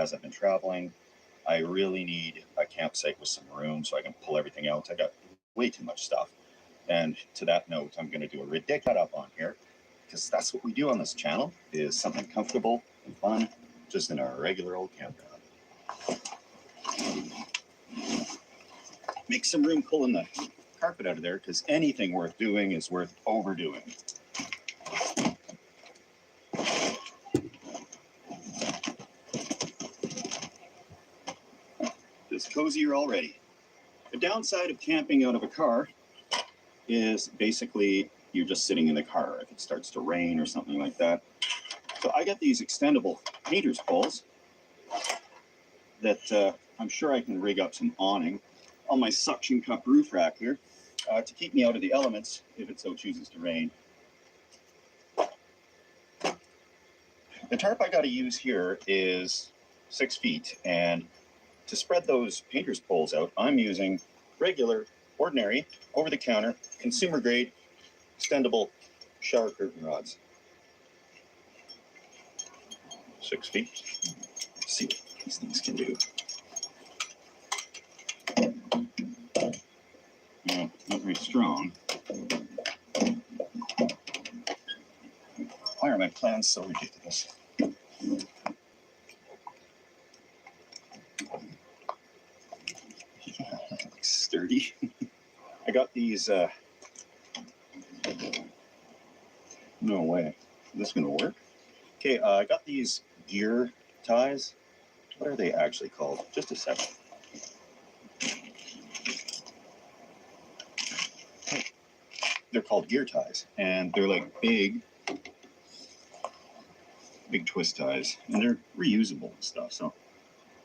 as I've been traveling. I really need a campsite with some room so I can pull everything out. I got way too much stuff. And to that note, I'm going to do a ridiculous setup on here, because that's what we do on this channel, is something comfortable and fun, just in a regular old campground. Make some room pulling the carpet out of there, because anything worth doing is worth overdoing. It's cozier already. The downside of camping out of a car is basically you're just sitting in the car if it starts to rain or something like that. So I got these extendable painter's poles that I'm sure I can rig up some awning on my suction cup roof rack here to keep me out of the elements if it so chooses to rain. The tarp I got to use here is 6 feet, and to spread those painter's poles out, I'm using regular, ordinary, over-the-counter, consumer-grade, extendable shower curtain rods. 6 feet. Let's see what these things can do. Not very strong. Why are my plans so ridiculous? Yeah, that looks sturdy. I got these, no way. Is this gonna work? Okay, I got these gear ties. What are they actually called? Just a second. They're called gear ties, and they're like big twist ties, and they're reusable and stuff. So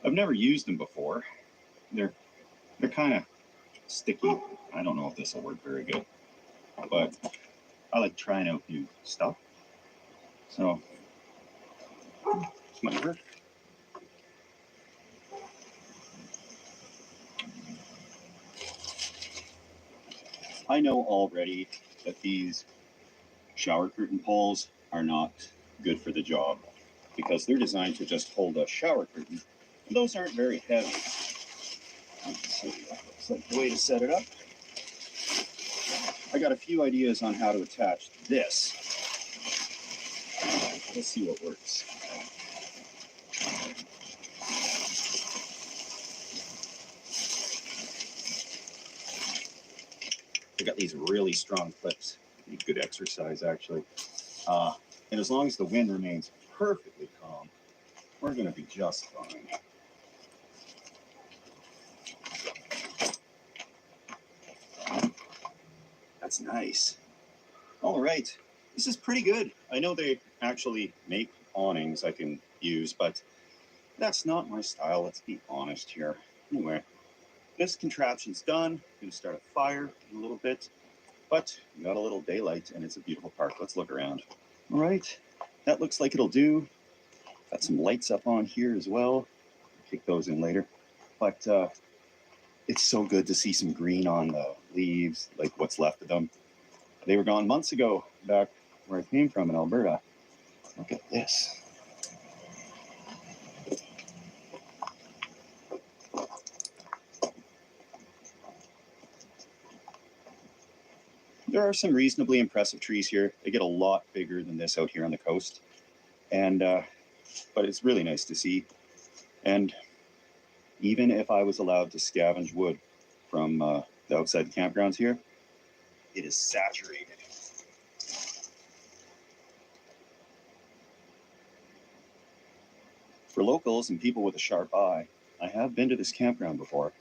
I've never used them before. They're kind of sticky. I don't know if this will work very good, but I like trying out new stuff. So this might work. I know already that these shower curtain poles are not good for the job because they're designed to just hold a shower curtain. And those aren't very heavy. So looks like the way to set it up. I got a few ideas on how to attach this. Let's see what works. I got these really strong clips. Good exercise, actually. And as long as the wind remains perfectly calm, we're going to be just fine. That's nice. All right, this is pretty good. I know they actually make awnings I can use, but that's not my style. Let's be honest here. Anyway, this contraption's done. I'm going to start a fire in a little bit, but we got a little daylight and it's a beautiful park. Let's look around. All right, that looks like it'll do. Got some lights up on here as well. I'll kick those in later. But it's so good to see some green on the leaves, like what's left of them. They were gone months ago, back where I came from in Alberta. Look at this. There are some reasonably impressive trees here. They get a lot bigger than this out here on the coast. And, but it's really nice to see. And even if I was allowed to scavenge wood from the outside campgrounds here, it is saturated. For locals and people with a sharp eye, I have been to this campground before.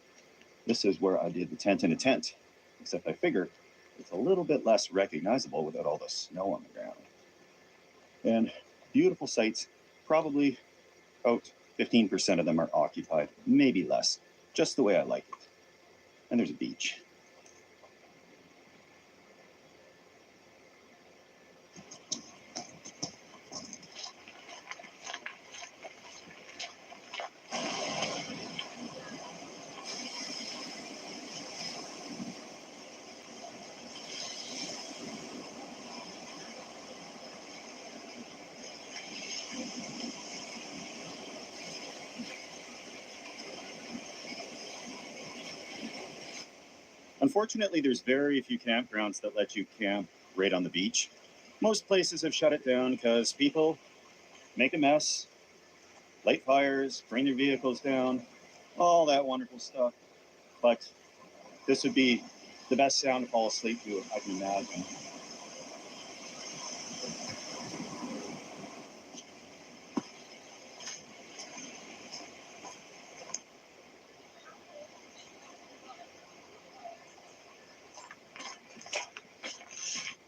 This is where I did the tent in a tent, except I figure it's a little bit less recognizable without all the snow on the ground. And beautiful sights, probably about 15% of them are occupied, maybe less, just the way I like it. And there's a beach. Unfortunately, there's very few campgrounds that let you camp right on the beach. Most places have shut it down because people make a mess, light fires, bring their vehicles down, all that wonderful stuff. But this would be the best sound to fall asleep to, I can imagine.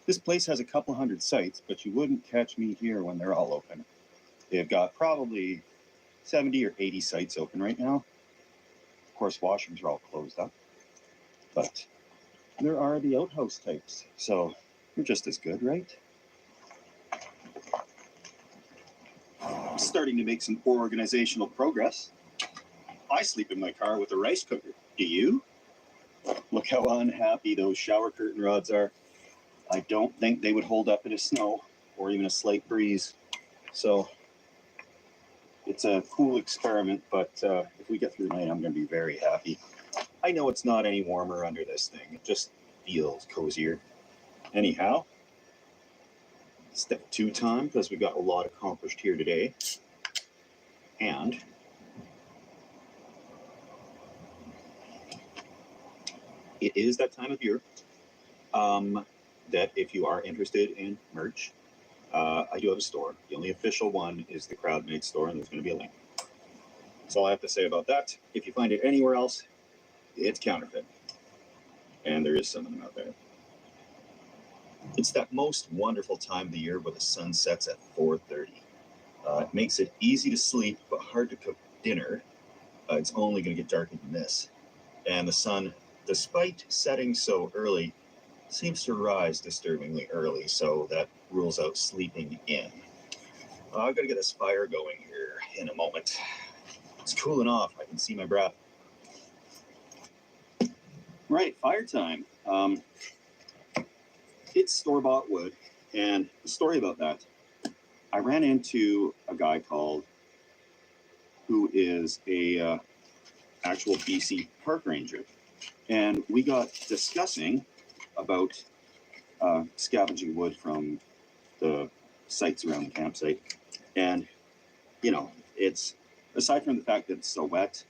This place has a couple hundred sites, but you wouldn't catch me here when they're all open. They've got probably 70 or 80 sites open right now. Of course, washrooms are all closed up, but there are the outhouse types, so they're just as good, right? I'm starting to make some organizational progress. I sleep in my car with a rice cooker. Do you? Look how unhappy those shower curtain rods are. I don't think they would hold up in a snow or even a slight breeze. So it's a cool experiment, but if we get through the night, I'm going to be very happy. I know it's not any warmer under this thing. It just feels cozier. Anyhow, step 2 time, because we got a lot accomplished here today. And it is that time of year that if you are interested in merch, I do have a store. The only official one is the Crowdmade store, and there's going to be a link. That's all I have to say about that. If you find it anywhere else, it's counterfeit. And there is some of them out there. It's that most wonderful time of the year where the sun sets at 4:30. It makes it easy to sleep, but hard to cook dinner. It's only going to get darker than this. And the sun, despite setting so early, seems to rise disturbingly early, so that rules out sleeping in. I've got to get this fire going here in a moment. It's cooling off. I can see my breath. Right, fire time. It's store-bought wood, and the story about that, I ran into a guy who is a actual BC park ranger, and we got discussing about scavenging wood from the sites around the campsite. And, you know, it's, aside from the fact that it's so wet,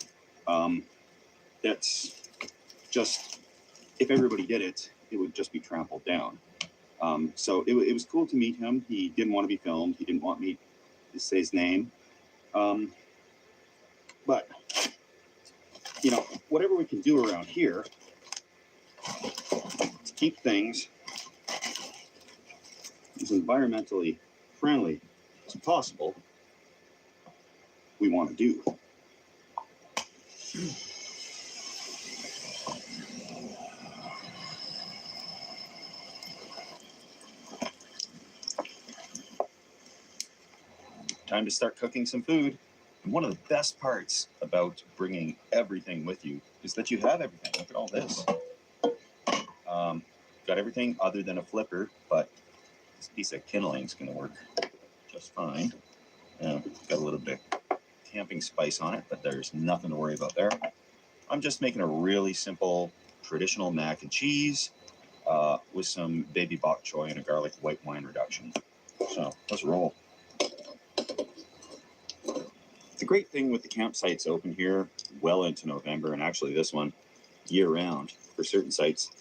that's just, if everybody did it, it would just be trampled down. So it was cool to meet him. He didn't want to be filmed. He didn't want me to say his name. But, you know, whatever we can do around here to keep things as environmentally friendly as possible, we want to do. Time to start cooking some food. And one of the best parts about bringing everything with you is that you have everything. Look at all this. Got everything other than a flipper, but this piece of kindling is going to work just fine. Got a little bit of camping spice on it, but there's nothing to worry about there. I'm just making a really simple traditional mac and cheese with some baby bok choy and a garlic white wine reduction. So let's roll. The great thing with the campsites open here well into November, and actually this one year round for certain sites,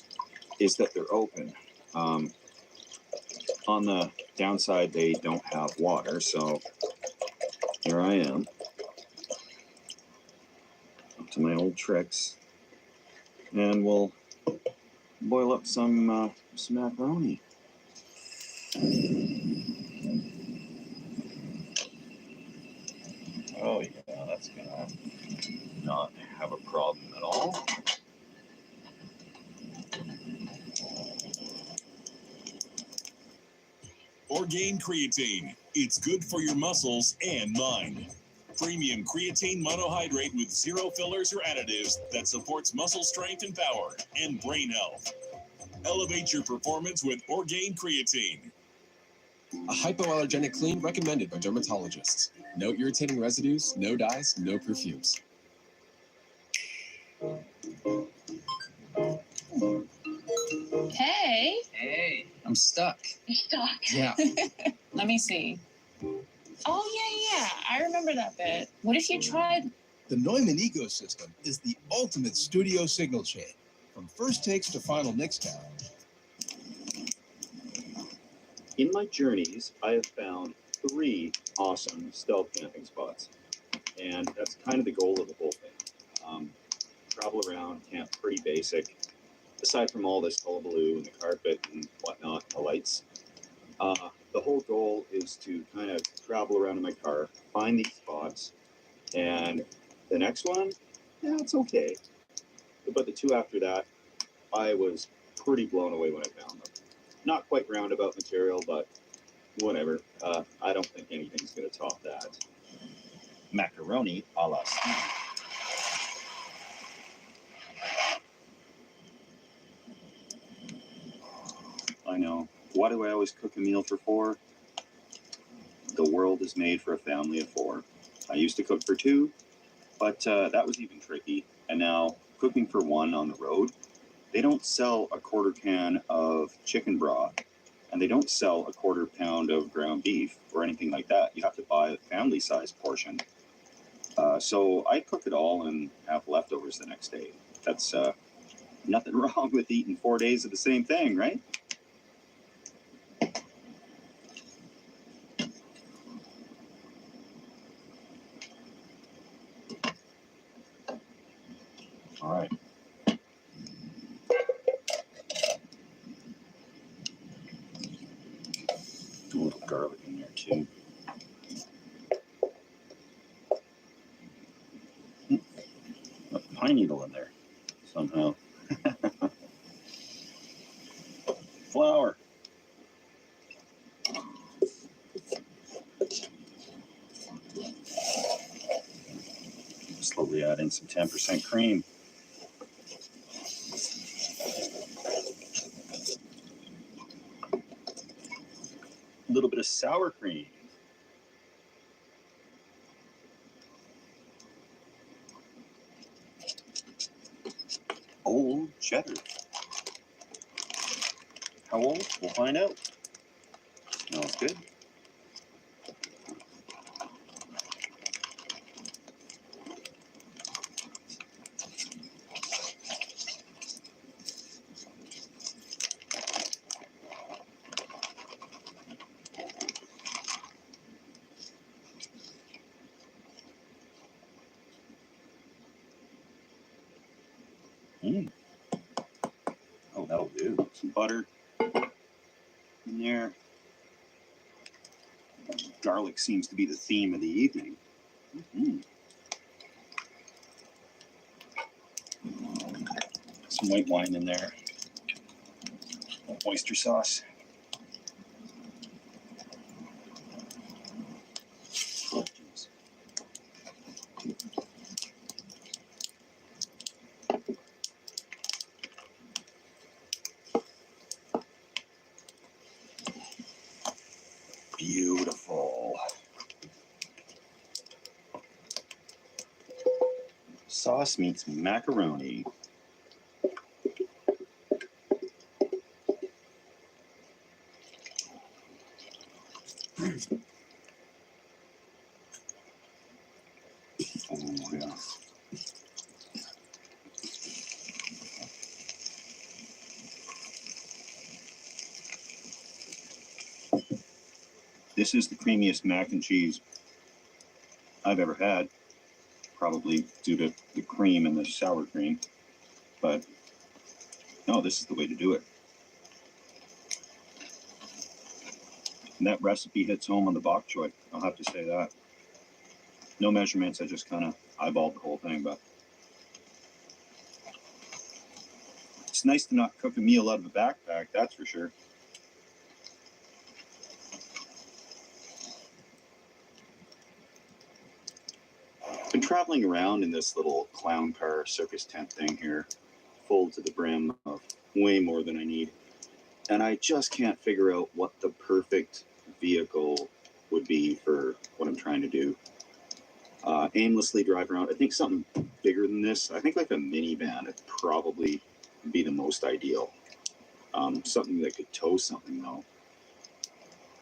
is that they're open. On the downside, they don't have water, so here I am, up to my old tricks, and we'll boil up some macaroni. Oh yeah, that's gonna not have a problem at all. Orgain Creatine. It's good for your muscles and mind. Premium creatine monohydrate with 0 fillers or additives that supports muscle strength and power and brain health. Elevate your performance with Orgain Creatine. A hypoallergenic clean recommended by dermatologists. No irritating residues, no dyes, no perfumes. Hey. Hey, I'm stuck. You're stuck. Yeah. Let me see. Oh, yeah. I remember that bit. What if you tried? The Neumann ecosystem is the ultimate studio signal chain, from first takes to final mix count. In my journeys, I have found 3 awesome stealth camping spots, and that's kind of the goal of the whole thing. Travel around, camp pretty basic, aside from all this hullabaloo and the carpet and whatnot, the lights. The whole goal is to kind of travel around in my car, find these spots, and the next one, yeah, it's okay. But the 2 after that, I was pretty blown away when I found them. Not quite roundabout material, but whatever. I don't think anything's going to top that. Macaroni a la Steve. I know. Why do I always cook a meal for 4? The world is made for a family of 4. I used to cook for 2, but that was even tricky. And now cooking for 1 on the road, they don't sell a quarter can of chicken broth, and they don't sell a quarter pound of ground beef or anything like that. You have to buy a family-sized portion. So I cook it all and have leftovers the next day. That's nothing wrong with eating 4 days of the same thing, right? All right. Do a little garlic in there too. A pine needle in there somehow. Flour. Slowly add in some 10% cream. A little bit of sour cream. Old cheddar. How old? We'll find out. Smells good. Oh, that'll do. Some butter in there. Garlic seems to be the theme of the evening. Some white wine in there. Oyster sauce. Beautiful. Sauce meets macaroni. Oh, yeah. This is the creamiest mac and cheese I've ever had, probably due to the cream and the sour cream. But no, this is the way to do it. And that recipe hits home on the bok choy. I'll have to say that. No measurements. I just kind of eyeballed the whole thing, but it's nice to not cook a meal out of a backpack, that's for sure. Been traveling around in this little clown car circus tent thing here, full to the brim of way more than I need. And I just can't figure out what the perfect vehicle would be for what I'm trying to do. Aimlessly drive around. I think something bigger than this. I think like a minivan would probably be the most ideal. Something that could tow something though.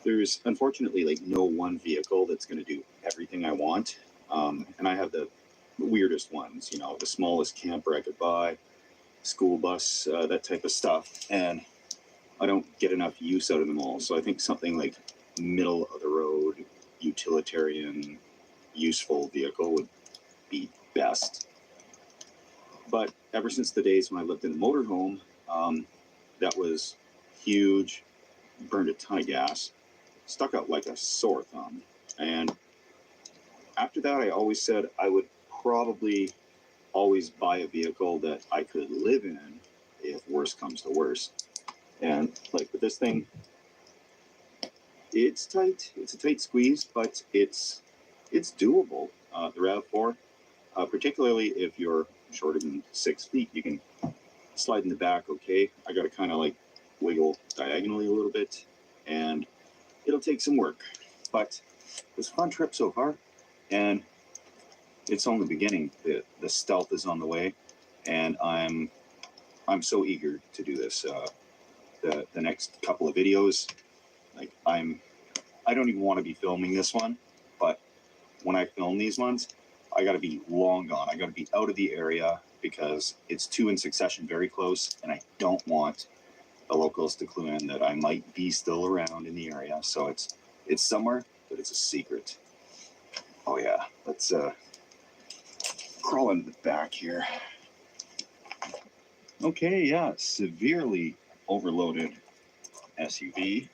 There's unfortunately like no one vehicle that's going to do everything I want. And I have the weirdest ones, you know, the smallest camper I could buy, school bus, that type of stuff. And I don't get enough use out of them all. So I think something like middle of the road, utilitarian, useful vehicle would be best. But ever since the days when I lived in a motorhome, that was huge, burned a ton of gas, stuck out like a sore thumb. And after that, I always said I would probably always buy a vehicle that I could live in if worse comes to worse. And like with this thing, it's tight. It's a tight squeeze, but it's doable. The RAV4, particularly if you're shorter than 6 feet, you can slide in the back. Okay, I got to kind of like wiggle diagonally a little bit, and it'll take some work. But it's a fun trip so far, and it's only the beginning. The stealth is on the way, and I'm so eager to do this. The next couple of videos, like I don't even want to be filming this one, but when I film these ones, I got to be long gone. I got to be out of the area because it's 2 in succession, very close, and I don't want the locals to clue in that I might be still around in the area. So it's somewhere, but it's a secret. Oh yeah, let's crawl into the back here. Okay, yeah, severely overloaded SUV.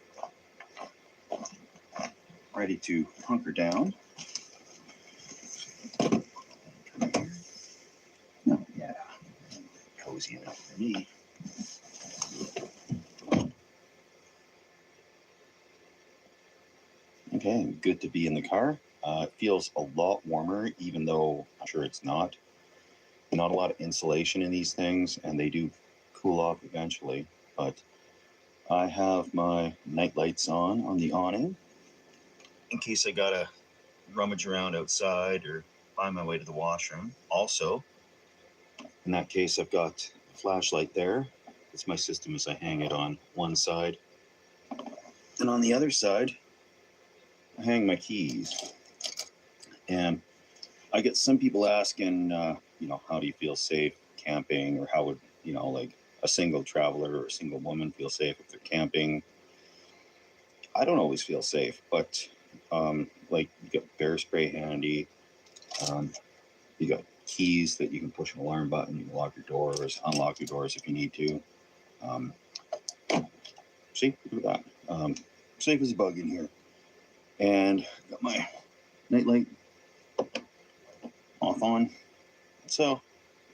Ready to hunker down. Oh, yeah, cozy enough for me. Okay, good to be in the car. It feels a lot warmer, even though I'm sure it's not. Not a lot of insulation in these things, and they do cool off eventually. But I have my night lights on the awning in case I gotta rummage around outside or find my way to the washroom. Also, in that case, I've got a flashlight there. It's my system as I hang it on one side. And on the other side, I hang my keys. And I get some people asking, you know, how do you feel safe camping, or how would, you know, like a single traveler or a single woman feel safe if they're camping? I don't always feel safe, but like you got bear spray handy. You got keys that you can push an alarm button. You can lock your doors, unlock your doors if you need to. See, look at that. Safe as a bug in here. And got my nightlight off on. So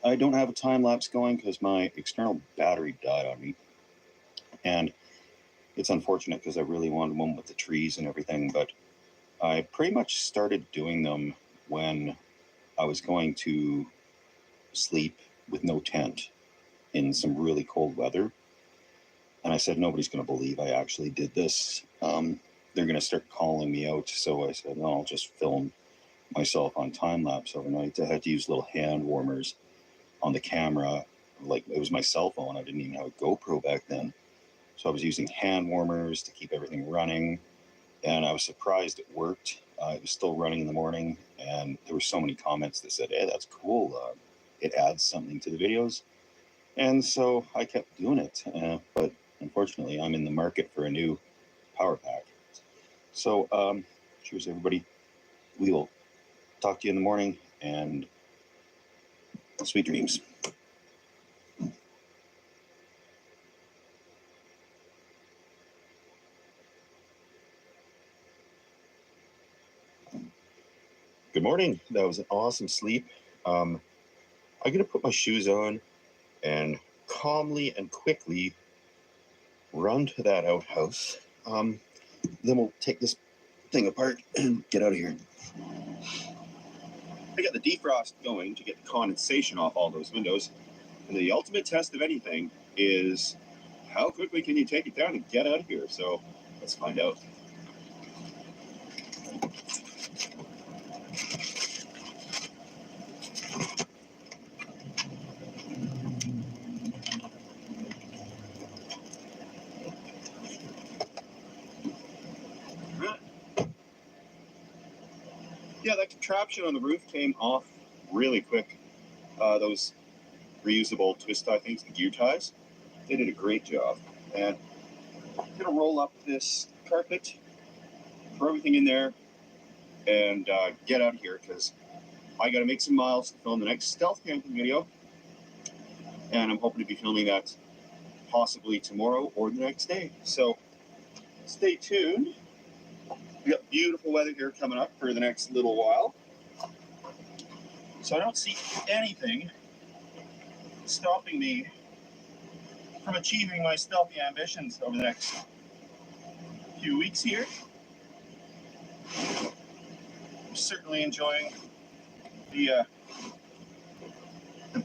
I don't have a time lapse going because my external battery died on me. And it's unfortunate because I really wanted one with the trees and everything, but I pretty much started doing them when I was going to sleep with no tent in some really cold weather. And I said, nobody's going to believe I actually did this. They're going to start calling me out. So I said, no, I'll just film myself on time lapse overnight. I had to use little hand warmers on the camera. Like it was my cell phone. I didn't even have a GoPro back then. So I was using hand warmers to keep everything running. And I was surprised it worked. It was still running in the morning. And there were so many comments that said, hey, that's cool. It adds something to the videos. And so I kept doing it. But unfortunately, I'm in the market for a new power pack. So cheers, everybody. We will talk to you in the morning, and sweet dreams. Good morning. That was an awesome sleep. I'm going to put my shoes on and calmly and quickly run to that outhouse. Then we'll take this thing apart and get out of here. I got the defrost going to get the condensation off all those windows. And the ultimate test of anything is how quickly can you take it down and get out of here? So let's find out. Yeah, that contraption on the roof came off really quick. Those reusable twist tie things, the gear ties, they did a great job. And I'm gonna roll up this carpet, throw everything in there, and get out of here because I got to make some miles to film the next stealth camping video. And I'm hoping to be filming that possibly tomorrow or the next day. So stay tuned. We got beautiful weather here coming up for the next little while. So I don't see anything stopping me from achieving my stealthy ambitions over the next few weeks here. I'm certainly enjoying the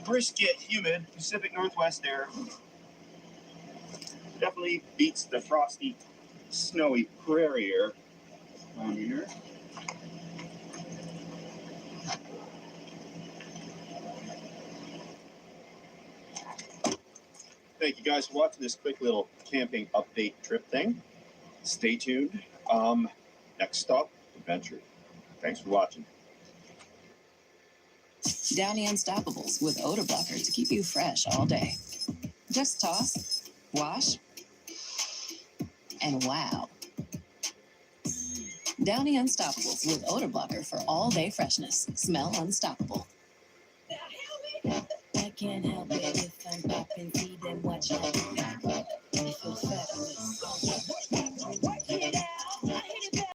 brisk yet humid Pacific Northwest air. Definitely beats the frosty, snowy prairie air on here. Thank you guys for watching this quick little camping update trip thing. Stay tuned. Next stop, adventure. Thanks for watching. Downy Unstoppables with odor blocker to keep you fresh all day. Just toss, wash, and wow. Downy Unstoppables with odor blocker for all day freshness. Smell unstoppable. I can't help it if I'm popping, see them watch out. I feel fabulous.